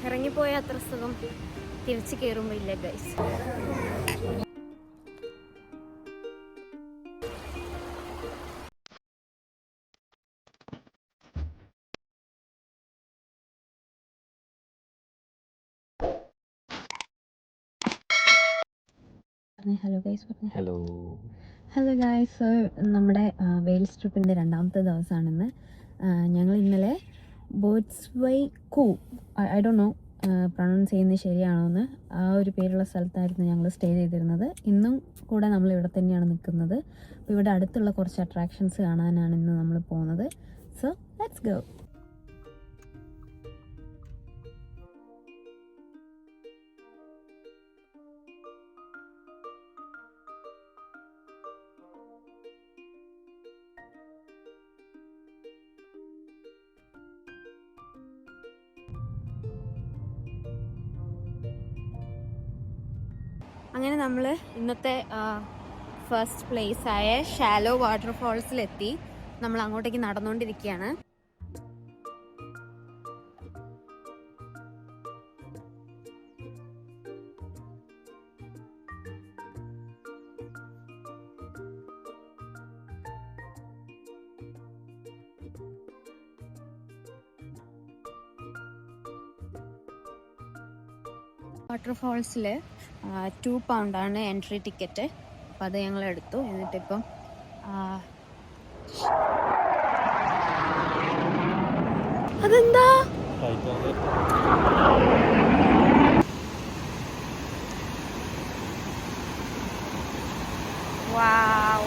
ഇറങ്ങിപ്പോയ അത്ര സുഖം തിരിച്ചു കയറുമ്പോൾ ഇല്ല ഗൈസ്. ഹലോ ഗൈസ് പറഞ്ഞു. ഹലോ ഗൈസ്, നമ്മുടെ വെയിൽസ് ട്രിപ്പിൻ്റെ രണ്ടാമത്തെ ദിവസമാണിന്ന്. ഞങ്ങൾ ഇന്നലെ ബോട്സ്വൈക്കു, ഐ ഡോണ്ട് നോ പ്രൊണൗൺസ് ചെയ്യുന്നത് ശരിയാണോ എന്ന്, ആ ഒരു പേരുള്ള സ്ഥലത്തായിരുന്നു ഞങ്ങൾ സ്റ്റേ ചെയ്തിരുന്നത്. ഇന്നും കൂടെ നമ്മൾ ഇവിടെ തന്നെയാണ് നിൽക്കുന്നത്. അപ്പോൾ ഇവിടെ അടുത്തുള്ള കുറച്ച് അട്രാക്ഷൻസ് കാണാനാണ് ഇന്ന് നമ്മൾ പോകുന്നത്. So let's go. അങ്ങനെ നമ്മൾ ഇന്നത്തെ ഫസ്റ്റ് പ്ലേസ് ആയ ഷാലോ വാട്ടർഫോൾസിലെത്തി. നമ്മൾ അങ്ങോട്ടേക്ക് നടന്നുകൊണ്ടിരിക്കുകയാണ്. വാട്ടർഫോൾസിൽ 2 പൗണ്ടാണ് എൻട്രി ടിക്കറ്റ്. അപ്പോൾ അത് ഞങ്ങൾ എടുത്തു. എന്നിട്ടിപ്പം അതെന്താ wow,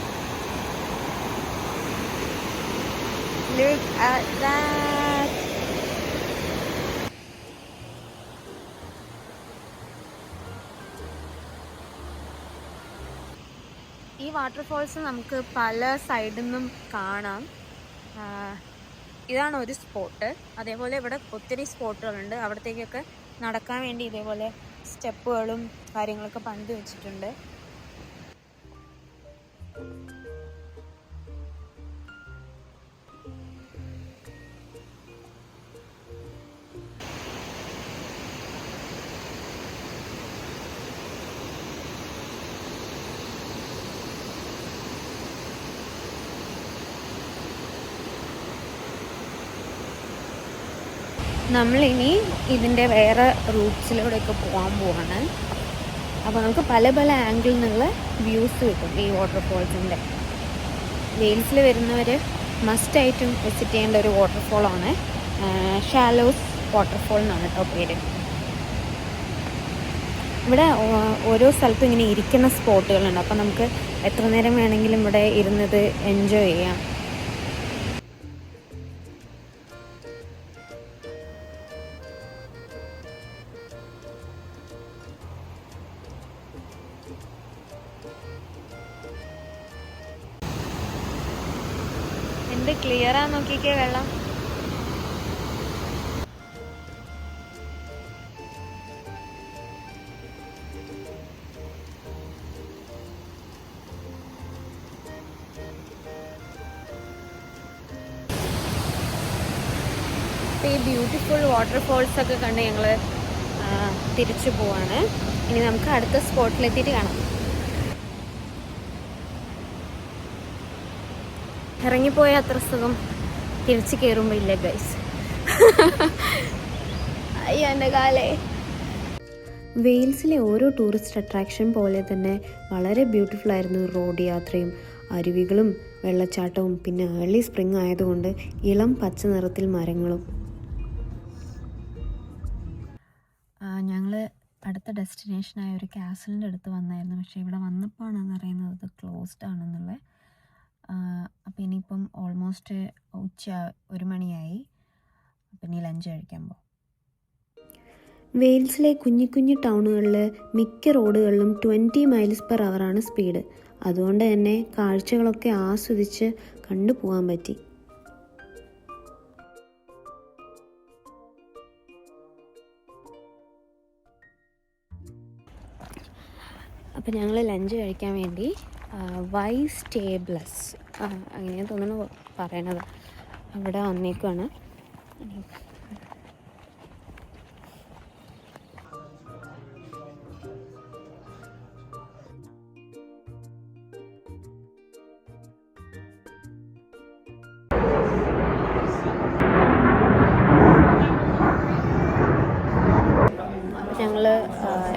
look at that. ഈ വാട്ടർഫോൾസ് നമുക്ക് പല സൈഡിൽ നിന്നും കാണാം. ഇതാണ് ഒരു സ്പോട്ട്. അതേപോലെ ഇവിടെ ഒത്തിരി സ്പോട്ടുകളുണ്ട്. അവിടത്തേക്കൊക്കെ നടക്കാൻ വേണ്ടി ഇതേപോലെ സ്റ്റെപ്പുകളും കാര്യങ്ങളൊക്കെ പണിത് വെച്ചിട്ടുണ്ട്. നമ്മളിനി ഇതിൻ്റെ വേറെ റൂട്ട്സിലൂടെയൊക്കെ പോകാൻ പോവാണ്. അപ്പോൾ നമുക്ക് പല പല ആംഗിളിൽ നിന്നുള്ള വ്യൂസ് കിട്ടും ഈ വാട്ടർഫോൾസിൻ്റെ. വെയിൽസിൽ വരുന്നവർ മസ്റ്റായിട്ടും വിസിറ്റ് ചെയ്യേണ്ട ഒരു വാട്ടർഫോളാണ്. ഷാലോസ് വാട്ടർഫോൾ എന്നാണ് കേട്ടോ പേര്. ഇവിടെ ഓരോ സ്ഥലത്തും ഇങ്ങനെ ഇരിക്കുന്ന സ്പോട്ടുകളുണ്ട്. അപ്പോൾ നമുക്ക് എത്ര നേരം വേണമെങ്കിലും ഇവിടെ ഇരുന്നത് എൻജോയ് ചെയ്യാം. എന്ത് ക്ലിയറാ നോക്കിക്കേ വെള്ളം. ഈ ബ്യൂട്ടിഫുൾ വാട്ടർഫോൾസ് ഒക്കെ കണ്ട് ഞങ്ങൾ തിരിച്ചു പോവാണ്. ഇനി നമുക്ക് അടുത്ത സ്പോട്ടിലെത്തിയിട്ട് കാണാം. ഇറങ്ങിപ്പോയ അത്ര സുഖം തിരിച്ചു കയറുമ്പോൾ ഇല്ല ഗൈസ്. അയ്യോ എൻ്റെ കാലേ. വെയിൽസിലെ ഓരോ ടൂറിസ്റ്റ് അട്രാക്ഷൻ പോലെ തന്നെ വളരെ ബ്യൂട്ടിഫുൾ ആയിരുന്നു റോഡ് യാത്രയും അരുവികളും വെള്ളച്ചാട്ടവും. പിന്നെ ഏർലി സ്പ്രിംഗ് ആയതുകൊണ്ട് ഇളം പച്ച നിറത്തിൽ മരങ്ങളും. ഞങ്ങൾ അടുത്ത ഡെസ്റ്റിനേഷനായ ഒരു കാസലിൻ്റെ അടുത്ത് വന്നായിരുന്നു. പക്ഷേ ഇവിടെ വന്നപ്പോഴാണ് അറിയുന്നത് ഇത് ക്ലോസ്ഡ് ആണെന്നുള്ളത്. അപ്പോൾ ഇനിയിപ്പം ഓൾമോസ്റ്റ് ഉച്ച 1 മണിയായി. അപ്പം ഇനി ലഞ്ച് കഴിക്കാൻ പോകും. വെയിൽസിലെ കുഞ്ഞു കുഞ്ഞു ടൗണുകളിൽ മിക്ക റോഡുകളിലും 20 miles/hour സ്പീഡ്. അതുകൊണ്ട് തന്നെ കാഴ്ചകളൊക്കെ ആസ്വദിച്ച് കണ്ടുപോകാൻ പറ്റി. അപ്പം ഞങ്ങൾ ലഞ്ച് കഴിക്കാൻ വേണ്ടി വൈസ് ടേബ്ലസ് അങ്ങനെ തോന്നുന്നു പറയണത് അവിടെ വന്നേക്കാണ്. ഞങ്ങൾ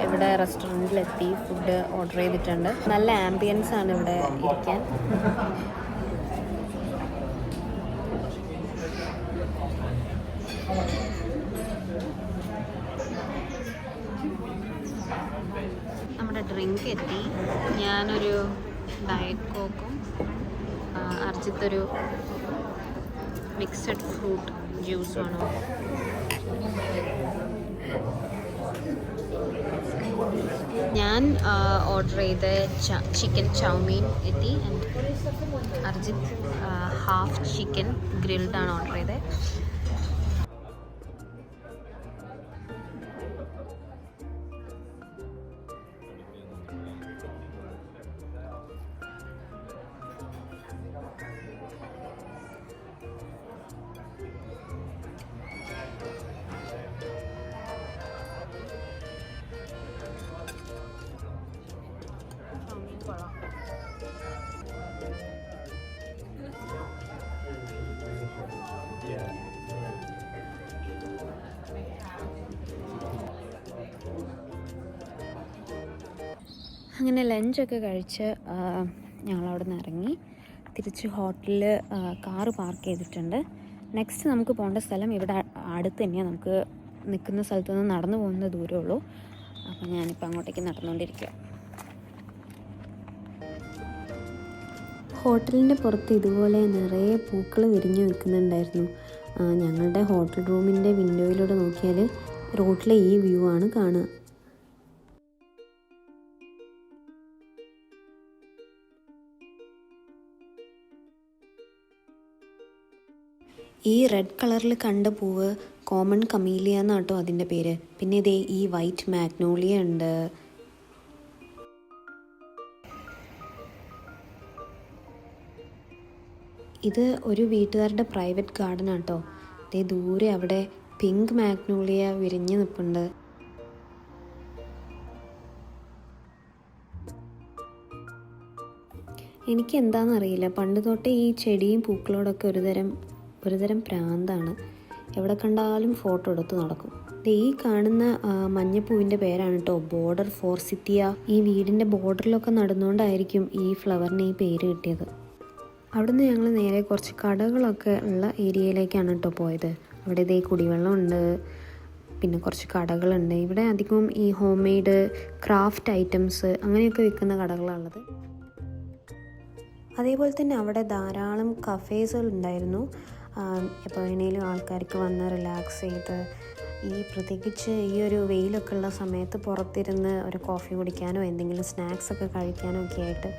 ഇവിടെ റെസ്റ്റോറൻറ്റിലെത്തി ഫുഡ് ഓർഡർ ചെയ്തിട്ടുണ്ട്. നല്ല ആംബിയൻസ് ആണ് ഇവിടെ ഇരിക്കാൻ. നമ്മുടെ ഡ്രിങ്ക് എത്തി. ഞാനൊരു ഡയറ്റ് കോക്കും അർജിത്തൊരു മിക്സഡ് ഫ്രൂട്ട് ജ്യൂസുമാണ്. ഞാൻ ഓർഡർ ചെയ്ത ചിക്കൻ ചൗമീൻ എത്തി. അർജിത്ത് ഹാഫ് ചിക്കൻ ഗ്രിൽഡാണ് ഓർഡർ ചെയ്തത്. അങ്ങനെ ലഞ്ചൊക്കെ കഴിച്ച് ഞങ്ങളവിടെ നിന്ന് ഇറങ്ങി തിരിച്ച് ഹോട്ടലിൽ കാറ് പാർക്ക് ചെയ്തിട്ടുണ്ട്. നെക്സ്റ്റ് നമുക്ക് പോകേണ്ട സ്ഥലം ഇവിടെ അടുത്ത് തന്നെയാണ്. നമുക്ക് നിൽക്കുന്ന സ്ഥലത്തു നിന്ന് നടന്നു പോകുന്ന ദൂരമേ ഉള്ളൂ. അപ്പോൾ ഞാനിപ്പോൾ അങ്ങോട്ടേക്ക് നടന്നുകൊണ്ടിരിക്കുക. ഹോട്ടലിൻ്റെ പുറത്ത് ഇതുപോലെ നിറയെ പൂക്കൾ വിരിഞ്ഞു നിൽക്കുന്നുണ്ടായിരുന്നു. ഞങ്ങളുടെ ഹോട്ടൽ റൂമിൻ്റെ വിൻഡോയിലൂടെ നോക്കിയാൽ റോഡിലെ ഈ വ്യൂ ആണ് കാണുക. ഈ റെഡ് കളറിൽ കണ്ട പൂവ് കോമൺ കമീലിയ എന്നാട്ടോ അതിൻ്റെ പേര്. പിന്നെ ഇതേ ഈ വൈറ്റ് മാഗ്നോളിയ ഉണ്ട്. ഇത് ഒരു വീട്ടുകാരുടെ പ്രൈവറ്റ് ഗാർഡൻ ആട്ടോ. ഇതേ ദൂരെ അവിടെ പിങ്ക് മാഗ്നോളിയ വിരിഞ്ഞ് നിൽപ്പുണ്ട്. എനിക്ക് എന്താണെന്നറിയില്ല, പണ്ട് തൊട്ടേ ഈ ചെടിയും പൂക്കളോടൊക്കെ ഒരുതരം പ്രാന്താണ്. എവിടെ കണ്ടാലും ഫോട്ടോ എടുത്ത് നടക്കും. ഈ കാണുന്ന മഞ്ഞപ്പൂവിൻ്റെ പേരാണ് കേട്ടോ ബോർഡർ ഫോർസിത്തിയ. ഈ വീടിൻ്റെ ബോർഡറിലൊക്കെ നടന്നുകൊണ്ടായിരിക്കും ഈ ഫ്ലവറിന് ഈ പേര് കിട്ടിയത്. അവിടുന്ന് ഞങ്ങൾ നേരെ കുറച്ച് കടകളൊക്കെ ഉള്ള ഏരിയയിലേക്കാണ് കേട്ടോ പോയത്. അവിടെ ഇതേ കുടിവെള്ളമുണ്ട്, പിന്നെ കുറച്ച് കടകളുണ്ട്. ഇവിടെ അധികവും ഈ ഹോം മെയ്ഡ് ക്രാഫ്റ്റ് ഐറ്റംസ് അങ്ങനെയൊക്കെ വിൽക്കുന്ന കടകളാണുള്ളത്. അതേപോലെ തന്നെ അവിടെ ധാരാളം കഫേസുകൾ ഉണ്ടായിരുന്നു. എപ്പോൾ വേണേലും ആൾക്കാർക്ക് വന്ന് റിലാക്സ് ചെയ്ത് പ്രത്യേകിച്ച് ഈ ഒരു വെയിലൊക്കെ ഉള്ള സമയത്ത് പുറത്തിരുന്ന് ഒരു കോഫി കുടിക്കാനോ എന്തെങ്കിലും സ്നാക്സൊക്കെ കഴിക്കാനോ ഒക്കെ ആയിട്ട്.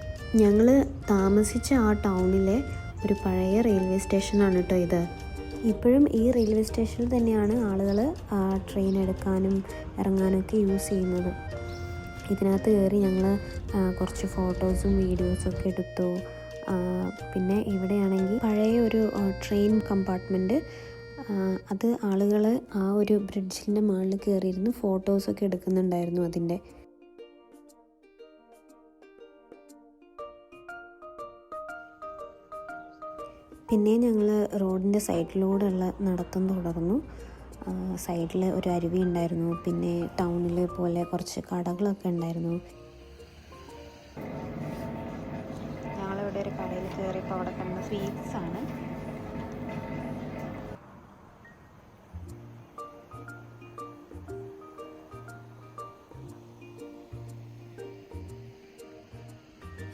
ഞങ്ങൾ താമസിച്ച ആ ടൗണിലെ ഒരു പഴയ റെയിൽവേ സ്റ്റേഷനാണ് കേട്ടോ ഇത്. ഇപ്പോഴും ഈ റെയിൽവേ സ്റ്റേഷനിൽ തന്നെയാണ് ആളുകൾ ട്രെയിൻ എടുക്കാനും ഇറങ്ങാനൊക്കെ യൂസ് ചെയ്യുന്നത്. ഇതിനകത്ത് കയറി ഞങ്ങൾ കുറച്ച് ഫോട്ടോസും വീഡിയോസൊക്കെ എടുത്തു. പിന്നെ ഇവിടെയാണെങ്കിൽ പഴയ ഒരു ട്രെയിൻ കമ്പാർട്ട്മെൻറ്റ്, അത് ആളുകൾ ആ ഒരു ബ്രിഡ്ജിൻ്റെ മുകളിൽ കയറിയിരുന്ന് ഫോട്ടോസൊക്കെ എടുക്കുന്നുണ്ടായിരുന്നു അതിൻ്റെ. പിന്നെ ഞങ്ങൾ റോഡിൻ്റെ സൈഡിലൂടെയുള്ള നടത്തം തുടർന്നു. സൈഡിൽ ഒരു അരുവി ഉണ്ടായിരുന്നു. പിന്നെ ടൗണിൽ പോലെ കുറച്ച് കടകളൊക്കെ ഉണ്ടായിരുന്നു. ഞങ്ങളിവിടെ ഒരു കടയിൽ കയറിയപ്പോൾ അവിടെ കണ്ട സ്വീറ്റ്സ് ആണ്.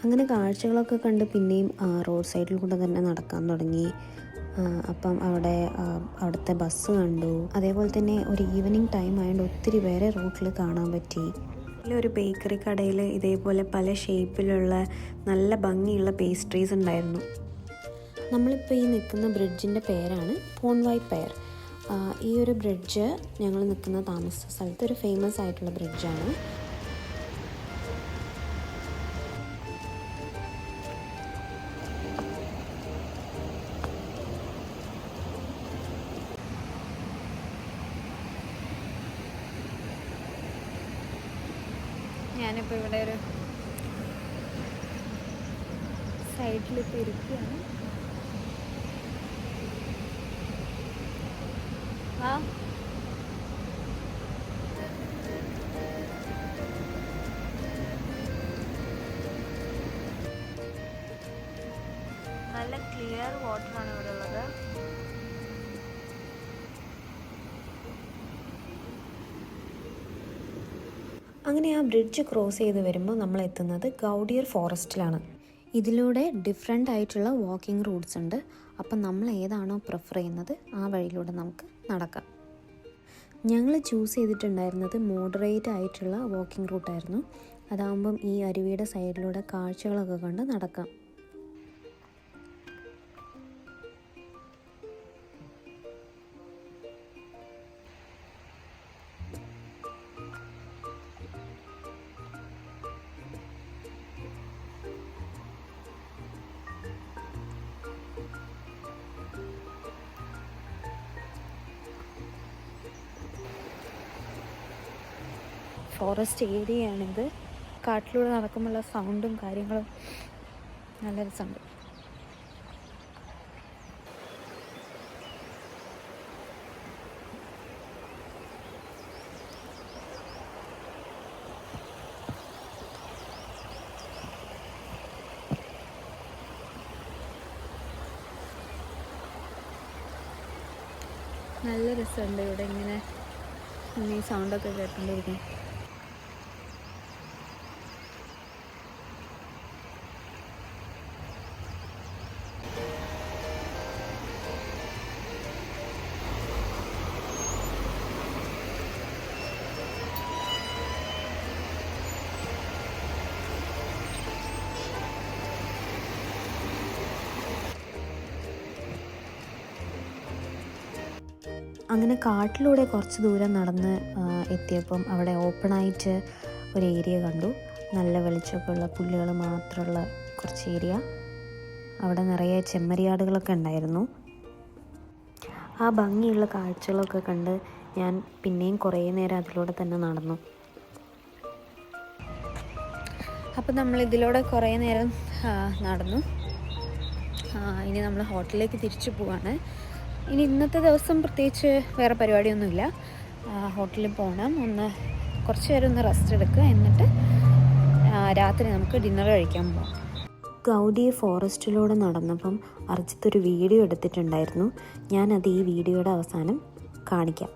അങ്ങനെ കാഴ്ചകളൊക്കെ കണ്ട് പിന്നെയും റോഡ് സൈഡിൽ കൂടെ തന്നെ നടക്കാൻ തുടങ്ങി. അപ്പം അവിടുത്തെ ബസ് കണ്ടു. അതേപോലെ തന്നെ ഒരു ഈവനിങ് ടൈം ആയതുകൊണ്ട് ഒത്തിരി പേരെ റോഡിൽ കാണാൻ പറ്റി. ഒരു ബേക്കറി കടയിൽ ഇതേപോലെ പല ഷേപ്പിലുള്ള നല്ല ഭംഗിയുള്ള പേസ്ട്രീസ് ഉണ്ടായിരുന്നു. നമ്മളിപ്പോൾ ഈ നിൽക്കുന്ന ബ്രിഡ്ജിൻ്റെ പേരാണ് പോൺവായ് പെയർ. ഈ ഒരു ബ്രിഡ്ജ് ഞങ്ങൾ നിൽക്കുന്ന താമസ സ്ഥലത്ത് ഒരു ഫേമസ് ആയിട്ടുള്ള ബ്രിഡ്ജാണ്. ഞാനിപ്പോൾ ഇവിടെ ഒരു സൈഡിലിപ്പോൾ ഇരിക്കുകയാണ്. ക്ലിയർ വാട്ടറാണ് ഇവിടെ ഉള്ളത്. അങ്ങനെ ആ ബ്രിഡ്ജ് ക്രോസ് ചെയ്ത് വരുമ്പോൾ നമ്മൾ എത്തുന്നത് ഗൗഡിയർ ഫോറസ്റ്റിലാണ്. ഇതിലൂടെ ഡിഫറെൻ്റ് ആയിട്ടുള്ള വാക്കിംഗ് റൂട്ട്സ് ഉണ്ട്. അപ്പം നമ്മൾ ഏതാണോ പ്രിഫർ ചെയ്യുന്നത് ആ വഴിയിലൂടെ നമുക്ക് നടക്കാം. ഞങ്ങൾ ചൂസ് ചെയ്തിട്ടുണ്ടായിരുന്നത് മോഡറേറ്റ് ആയിട്ടുള്ള വാക്കിംഗ് റൂട്ടായിരുന്നു. അതാകുമ്പം ഈ അരുവിയുടെ സൈഡിലൂടെ കാഴ്ചകളൊക്കെ കണ്ട് നടക്കാം. ഫോറസ്റ്റ് ഏരിയയാണിത്. കാട്ടിലൂടെ നടക്കുമ്പോഴുള്ള സൗണ്ടും കാര്യങ്ങളും നല്ല രസമുണ്ട്. നല്ല രസമുണ്ട് ഇവിടെ ഇങ്ങനെ ഈ സൗണ്ടൊക്കെ കേട്ടുകൊണ്ടിരിക്കും. അങ്ങനെ കാട്ടിലൂടെ കുറച്ച് ദൂരം നടന്ന് എത്തിയപ്പം അവിടെ ഓപ്പണായിട്ട് ഒരു ഏരിയ കണ്ടു. നല്ല വെളിച്ചമൊക്കെ ഉള്ള പുല്ലുകൾ മാത്രമുള്ള കുറച്ച് ഏരിയ. അവിടെ നിറയെ ചെമ്മരിയാടുകളൊക്കെ ഉണ്ടായിരുന്നു. ആ ഭംഗിയുള്ള കാഴ്ചകളൊക്കെ കണ്ട് ഞാൻ പിന്നെയും കുറേ നേരം അതിലൂടെ തന്നെ നടന്നു. അപ്പം നമ്മൾ ഇതിലൂടെ കുറേ നേരം നടന്നു. ഇനി നമ്മൾ ഹോട്ടലിലേക്ക് തിരിച്ചു പോവാണ്. ഇനി ഇന്നത്തെ ദിവസം പ്രത്യേകിച്ച് വേറെ പരിപാടിയൊന്നുമില്ല. ഹോട്ടലിൽ പോകണം, കുറച്ച് നേരം ഒന്ന് റെസ്റ്റ് എടുക്കുക, എന്നിട്ട് രാത്രി നമുക്ക് ഡിന്നർ കഴിക്കാൻ പോകാം. ഗൗഡി ഫോറസ്റ്റിലൂടെ നടന്നപ്പം അർജിത്ത് ഒരു വീഡിയോ എടുത്തിട്ടുണ്ടായിരുന്നു. ഞാനത് ഈ വീഡിയോയുടെ അവസാനം കാണിക്കാം.